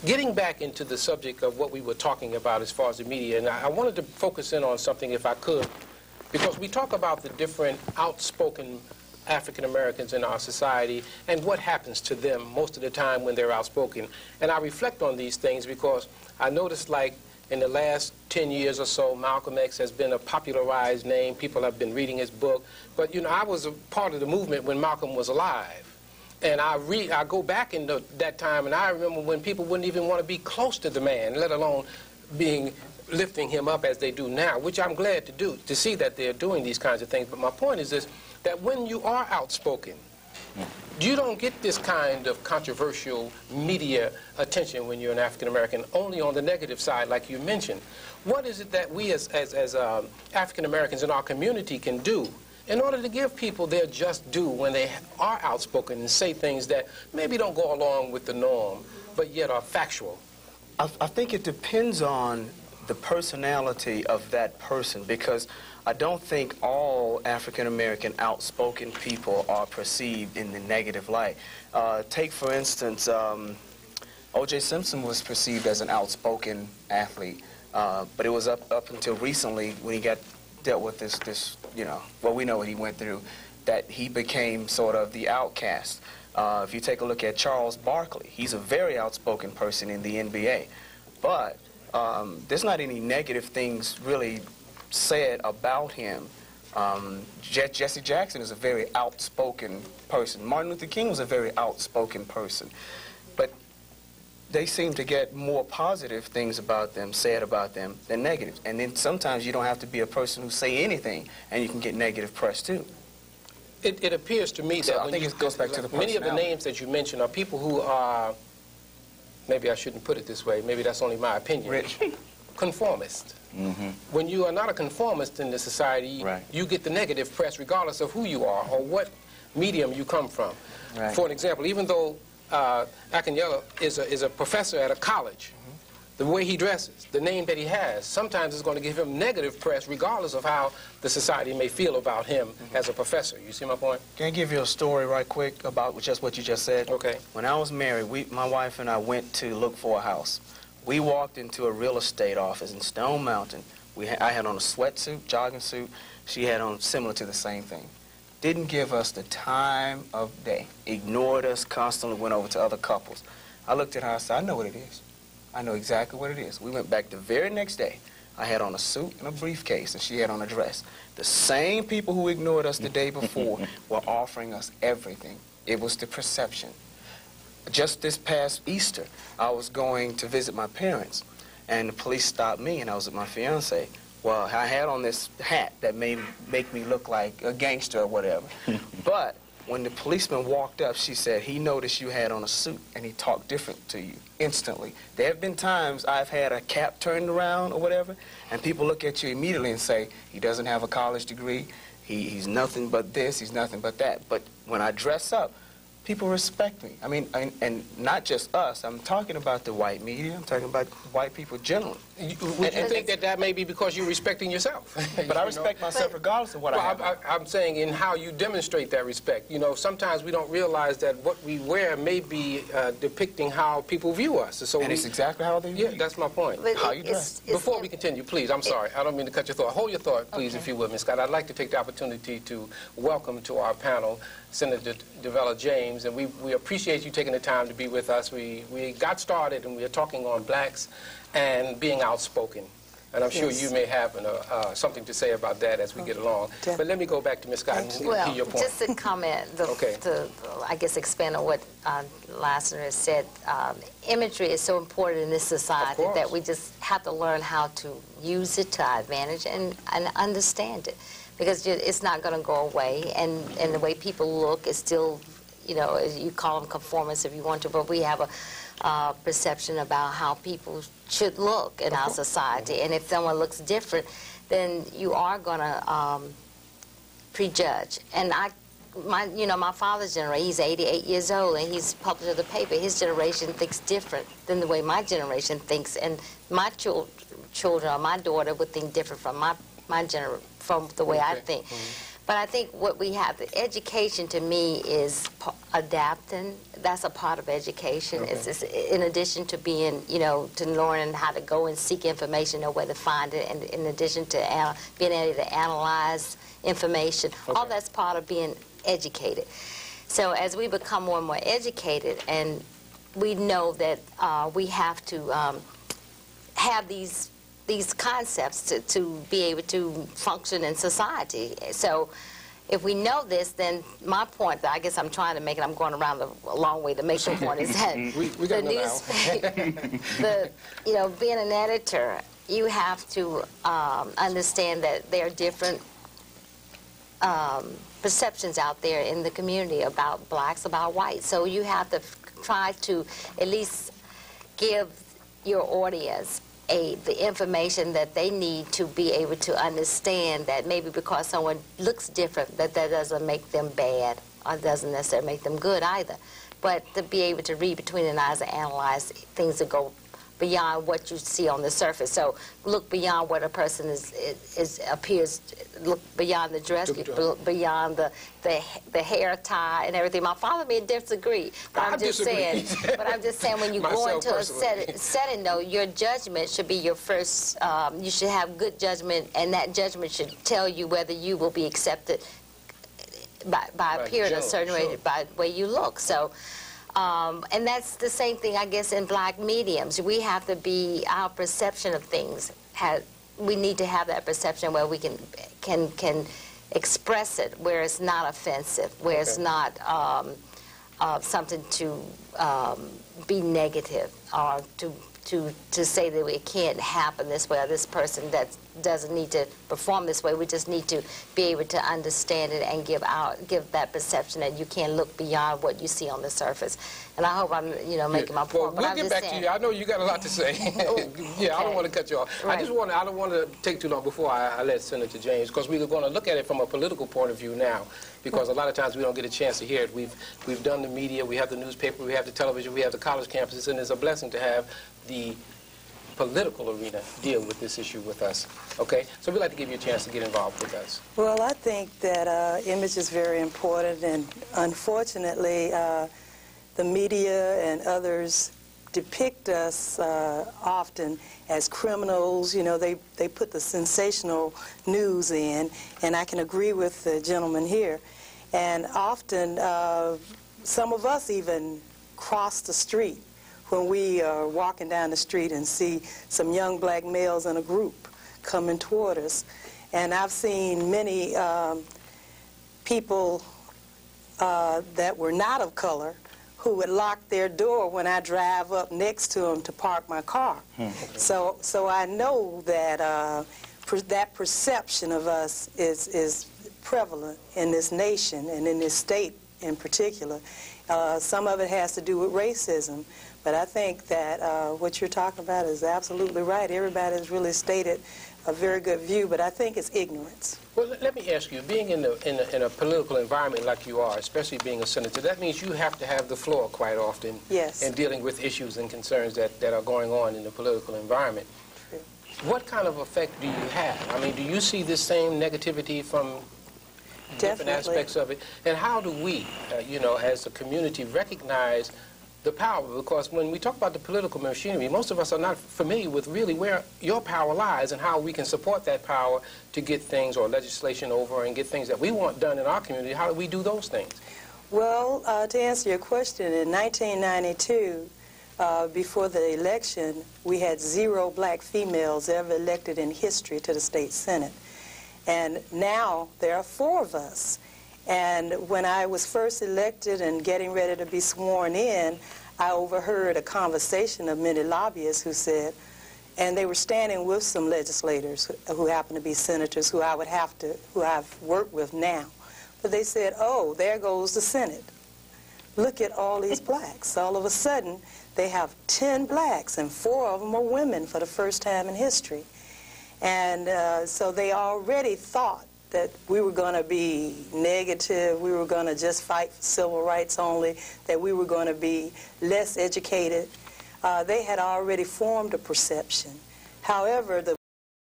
Getting back into the subject of what we were talking about as far as the media, and I wanted to focus in on something, if I could, because we talk about the different outspoken African Americans in our society and what happens to them most of the time when they're outspoken. And I reflect on these things because I noticed, like, in the last 10 years or so, Malcolm X has been a popularized name. People have been reading his book. But, you know, I was a part of the movement when Malcolm was alive. And I go back into that time, and I remember when people wouldn't even want to be close to the man, let alone lifting him up as they do now, which I'm glad to see that they're doing these kinds of things. But my point is this, that when you are outspoken, you don't get this kind of controversial media attention when you're an African American, only on the negative side, like you mentioned. What is it that we as African Americans in our community can do in order to give people their just due when they are outspoken and say things that maybe don't go along with the norm, but yet are factual? I think it depends on the personality of that person, because I don't think all African-American outspoken people are perceived in the negative light. Take, for instance, O.J. Simpson was perceived as an outspoken athlete, but it was up until recently when he dealt with this, you know, well, we know what he went through, that he became sort of the outcast. If you take a look at Charles Barkley, he's a very outspoken person in the NBA, but there's not any negative things really said about him. Jesse Jackson is a very outspoken person. Martin Luther King was a very outspoken person. But they seem to get more positive things about them, said about them, than negative. And then sometimes you don't have to be a person who say anything, and you can get negative press too. It appears to me that I think it goes back to the many of the names that you mentioned are people who are, maybe I shouldn't put it this way, maybe that's only my opinion, Rich. Conformist. Mm-hmm. When you are not a conformist in the society, right, you get the negative press regardless of who you are or what medium you come from. Right. For an example, even though Akinyele is a professor at a college, the way he dresses, the name that he has, sometimes is going to give him negative press regardless of how the society may feel about him as a professor. You see my point? Can I give you a story right quick about just what you just said? Okay. When I was married, my wife and I went to look for a house. We walked into a real estate office in Stone Mountain. I had on a sweatsuit, jogging suit. She had on similar to the same thing. Didn't give us the time of day. Ignored us, constantly went over to other couples. I looked at her and said, I know what it is. I know exactly what it is. We went back the very next day. I had on a suit and a briefcase, and she had on a dress. The same people who ignored us the day before were offering us everything. It was the perception. Just this past Easter, I was going to visit my parents, and the police stopped me, and I was with my fiance. Well, I had on this hat that may make me look like a gangster or whatever. But when the policeman walked up, she said, he noticed you had on a suit, and he talked different to you instantly. There have been times I've had a cap turned around or whatever, and people look at you immediately and say, he doesn't have a college degree, he's nothing but this, he's nothing but that. But when I dress up, people respect me. I mean, and not just us. I'm talking about the white media. I'm talking about white people generally. Would you think that may be because you're respecting yourself? But I respect myself regardless of what I have. I'm saying in how you demonstrate that respect. You know, sometimes we don't realize that what we wear may be depicting how people view us. So and it's exactly how they view you. Yeah, that's my point. But how you dress. Before we continue, please, I'm sorry. I don't mean to cut your thought. Hold your thought, please, if you would, Ms. Scott. I'd like to take the opportunity to welcome to our panel Senator DONZELLA James, and we appreciate you taking the time to be with us. We got started, and we are talking on blacks and being outspoken. And I'm sure you may have something to say about that as we get along. But let me go back to Ms. Scott and hear your point. Just to comment, to, I guess, expand on what Lassiter has said, imagery is so important in this society that we just have to learn how to use it to our advantage and understand it. Because it's not going to go away, and the way people look is still, you know, you call them conformists if you want to, but we have a perception about how people should look in our society, and if someone looks different, then you are going to prejudge. And my father's generation, he's 88 years old, and he's publisher of the paper. His generation thinks different than the way my generation thinks, and my children or my daughter would think different from my generation, from the way I think. But I think what we have, the education to me is adapting. That's a part of education. Okay. It's in addition to being, you know, to learning how to go and seek information, know where to find it, and in addition to being able to analyze information. Okay. All that's part of being educated. So as we become more and more educated, and we know that we have to have these concepts to be able to function in society. So if we know this, then my point that I guess I'm trying to make, and I'm going around a long way to make the point, is that the newspaper, you know, being an editor, you have to understand that there are different perceptions out there in the community about blacks, about whites. So you have to try to at least give your audience the information that they need to be able to understand that maybe because someone looks different, that doesn't make them bad, or doesn't necessarily make them good either. But to be able to read between the lines and analyze things that go beyond what you see on the surface. So look beyond what a person appears, look beyond the dress, beyond the hair tie and everything. My father may disagree, but I'm just saying. But I'm just saying, when you go into a setting, though, your judgment should be your first. You should have good judgment, and that judgment should tell you whether you will be accepted by appearing a certain way, by the way you look. So. And that's the same thing, I guess, in black mediums. We have to be, our perception of things, we need to have that perception where we can express it, where it's not offensive, where it's not something to be negative, or to say that it can't happen this way, or this person that doesn't need to perform this way. We just need to be able to understand it and give that perception that you can look beyond what you see on the surface. And I hope I'm, you know, making my point. Well, we'll get back to you. I know you got a lot to say. Okay. I don't want to cut you off. Right. I don't want to take too long before I let Senator James, because we're going to look at it from a political point of view now, because a lot of times we don't get a chance to hear it. We've done the media, we have the newspaper, we have the television, we have the college campuses, and it's a blessing to have the political arena deal with this issue with us. Okay? So we'd like to give you a chance to get involved with us. Well, I think that image is very important, and unfortunately, the media and others depict us often as criminals. You know, they put the sensational news in, and I can agree with the gentleman here. And often, some of us even cross the street when we are walking down the street and see some young black males in a group coming toward us. And I've seen many people that were not of color who would lock their door when I drive up next to them to park my car. So I know that that perception of us is prevalent in this nation and in this state in particular. Some of it has to do with racism, but I think that what you're talking about is absolutely right. Everybody's really stated a very good view, but I think it's ignorance. Well, let me ask you, being in a political environment like you are, especially being a senator, that means you have to have the floor quite often. Yes. In dealing with issues and concerns that are going on in the political environment. True. What kind of effect do you have? I mean, do you see this same negativity from different aspects of it? And how do we, you know, as a community, recognize the power? Because when we talk about the political machinery, most of us are not familiar with really where your power lies and how we can support that power to get things or legislation over and get things that we want done in our community. How do we do those things? Well, to answer your question, in 1992, before the election, we had 0 black females ever elected in history to the state senate. And now there are 4 of us. And when I was first elected and getting ready to be sworn in, I overheard a conversation of many lobbyists who said, and they were standing with some legislators who happen to be senators who I've worked with now. But they said, oh, there goes the Senate. Look at all these blacks. All of a sudden, they have 10 blacks, and 4 of them are women for the first time in history. And so they already thought that we were going to be negative, we were going to just fight for civil rights only, that we were going to be less educated. They had already formed a perception. However, the